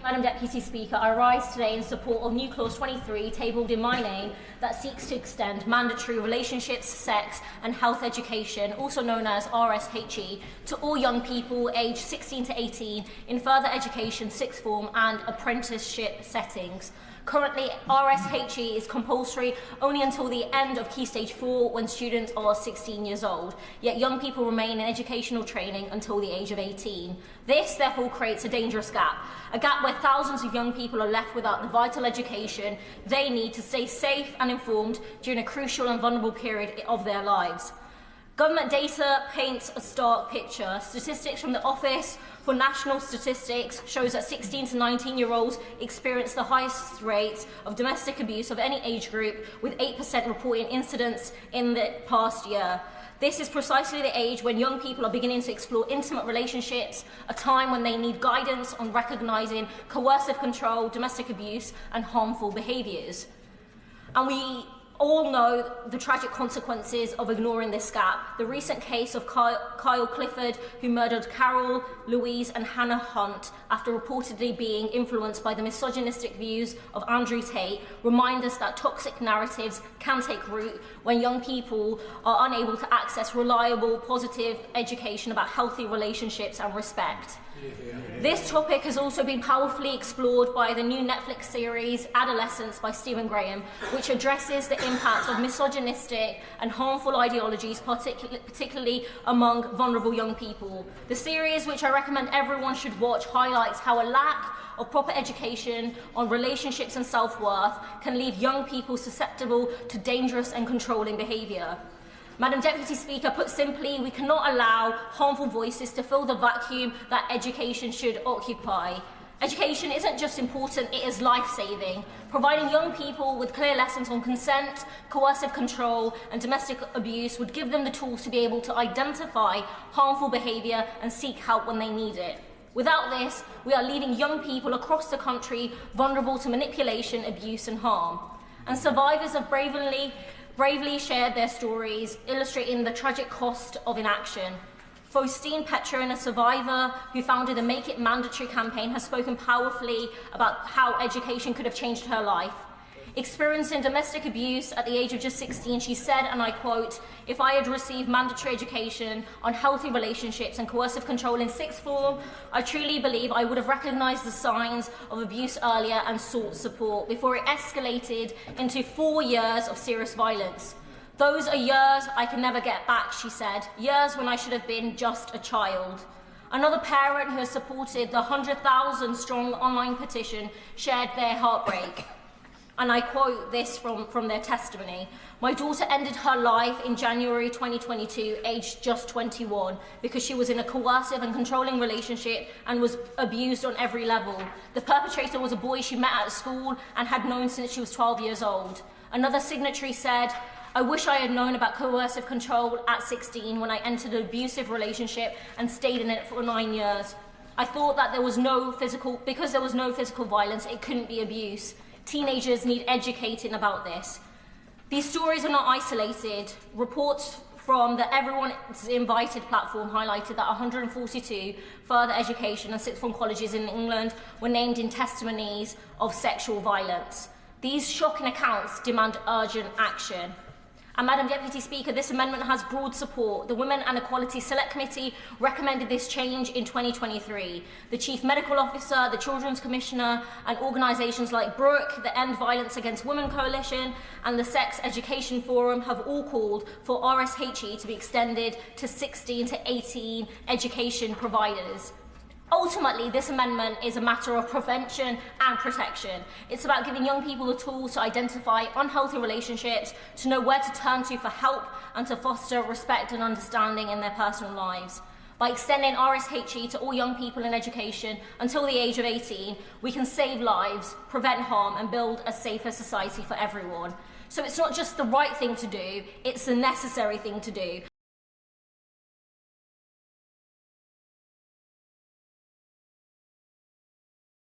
Madam Deputy Speaker, I rise today in support of new clause 23 tabled in my name that seeks to extend mandatory relationships, sex and health education, also known as RSHE, to all young people aged 16 to 18 in further education, sixth form and apprenticeship settings. Currently, RSHE is compulsory only until the end of Key Stage 4 when students are 16 years old, yet young people remain in educational training until the age of 18. This, therefore, creates a dangerous gap, a gap where thousands of young people are left without the vital education they need to stay safe and informed during a crucial and vulnerable period of their lives. Government data paints a stark picture. Statistics from the Office for National Statistics shows that 16 to 19-year-olds experience the highest rates of domestic abuse of any age group, with 8% reporting incidents in the past year. This is precisely the age when young people are beginning to explore intimate relationships, a time when they need guidance on recognising coercive control, domestic abuse and harmful behaviours. And we all know the tragic consequences of ignoring this gap. The recent case of Kyle Clifford, who murdered Carol, Louise and Hannah Hunt after reportedly being influenced by the misogynistic views of Andrew Tate, remind us that toxic narratives can take root when young people are unable to access reliable, positive education about healthy relationships and respect. This topic has also been powerfully explored by the new Netflix series Adolescence by Stephen Graham, which addresses the impact of misogynistic and harmful ideologies, particularly among vulnerable young people. The series, which I recommend everyone should watch, highlights how a lack of proper education on relationships and self-worth can leave young people susceptible to dangerous and controlling behaviour. Madam Deputy Speaker, put simply, we cannot allow harmful voices to fill the vacuum that education should occupy. Education isn't just important, it is life-saving. Providing young people with clear lessons on consent, coercive control and domestic abuse would give them the tools to be able to identify harmful behaviour and seek help when they need it. Without this, we are leaving young people across the country vulnerable to manipulation, abuse and harm. And survivors have bravely shared their stories, illustrating the tragic cost of inaction. Faustine Petron, a survivor who founded the Make It Mandatory campaign, has spoken powerfully about how education could have changed her life. Experiencing domestic abuse at the age of just 16, she said, and I quote, "If I had received mandatory education on healthy relationships and coercive control in sixth form, I truly believe I would have recognised the signs of abuse earlier and sought support before it escalated into 4 years of serious violence. Those are years I can never get back," she said, "years when I should have been just a child." Another parent who has supported the 100,000 strong online petition shared their heartbreak. And I quote this from their testimony. "My daughter ended her life in January 2022, aged just 21, because she was in a coercive and controlling relationship and was abused on every level. The perpetrator was a boy she met at school and had known since she was 12 years old." Another signatory said, "I wish I had known about coercive control at 16 when I entered an abusive relationship and stayed in it for 9 years. I thought that because there was no physical violence, it couldn't be abuse. Teenagers need educating about this." These stories are not isolated. Reports from the Everyone's Invited platform highlighted that 142 further education and sixth form colleges in England were named in testimonies of sexual violence. These shocking accounts demand urgent action. And Madam Deputy Speaker, this amendment has broad support. The Women and Equality Select Committee recommended this change in 2023. The Chief Medical Officer, the Children's Commissioner and organisations like Brooke, the End Violence Against Women Coalition and the Sex Education Forum have all called for RSHE to be extended to 16 to 18 education providers. Ultimately, this amendment is a matter of prevention and protection. It's about giving young people the tools to identify unhealthy relationships, to know where to turn to for help, and to foster respect and understanding in their personal lives. By extending RSHE to all young people in education until the age of 18, we can save lives, prevent harm, and build a safer society for everyone. So it's not just the right thing to do, it's the necessary thing to do.